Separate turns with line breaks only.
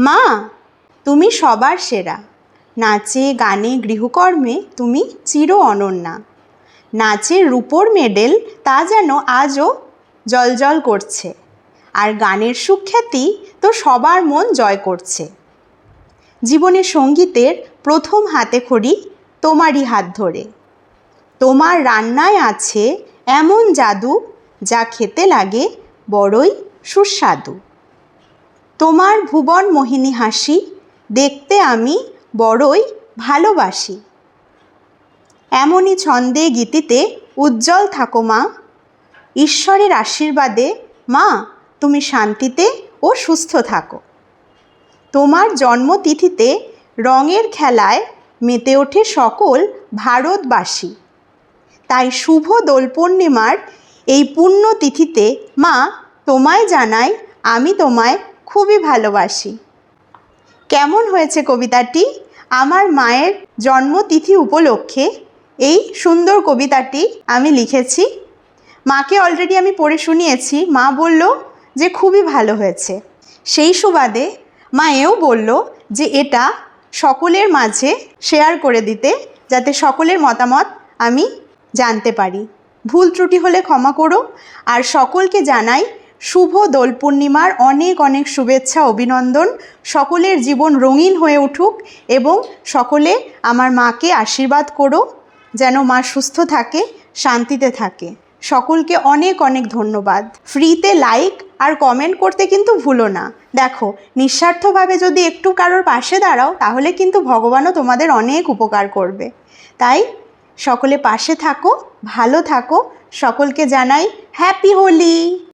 মা, তুমি সবার সেরা। নাচে গানে গৃহকর্মে তুমি চির অনন্যা। নাচের রূপোর মেডেল তা যেন আজও জ্বলজ্বল করছে, আর গানের সুখ্যাতি তো সবার মন জয় করছে। জীবনে সঙ্গীতের প্রথম হাতেখড়ি তোমারই হাত ধরে। তোমার রান্নায় আছে এমন জাদু, যা খেতে লাগে বড়ই সুস্বাদু। তোমার ভুবন মোহিনী হাসি দেখতে আমি বড়ই ভালোবাসি। এমনই ছন্দে গীতিতে উজ্জ্বল থাকো মা। ঈশ্বরের আশীর্বাদে মা তুমি শান্তিতে ও সুস্থ থাকো। তোমার জন্মতিথিতে রঙের খেলায় মেতে ওঠে সকল ভারতবাসী। তাই শুভ দোল পূর্ণিমার এই পুণ্যতিথিতে মা তোমায় জানাই আমি তোমায় খুবই ভালোবাসি। কেমন হয়েছে কবিতাটি? আমার মায়ের জন্মতিথি উপলক্ষে এই সুন্দর কবিতাটি আমি লিখেছি। মাকে অলরেডি আমি পড়ে শুনিয়েছি, মা বলল যে খুবই ভালো হয়েছে। সেই সুবাদে মা এও বলল যে এটা সকলের মাঝে শেয়ার করে দিতে, যাতে সকলের মতামত আমি জানতে পারি। ভুল ত্রুটি হলে ক্ষমা করো। আর সকলকে জানাই শুভ দোল পূর্ণিমার অনেক অনেক শুভেচ্ছা, অভিনন্দন। সকলের জীবন রঙিন হয়ে উঠুক এবং সকলে আমার মাকে আশীর্বাদ করো যেন মা সুস্থ থাকে, শান্তিতে থাকে। সকলকে অনেক অনেক ধন্যবাদ। ফ্রিতে লাইক আর কমেন্ট করতে কিন্তু ভুলো না। দেখো, নিঃস্বার্থভাবে যদি একটু কারোর পাশে দাঁড়াও তাহলে কিন্তু ভগবানও তোমাদের অনেক উপকার করবে। তাই সকলে পাশে থাকো, ভালো থাকো। সকলকে জানাই হ্যাপি হোলি।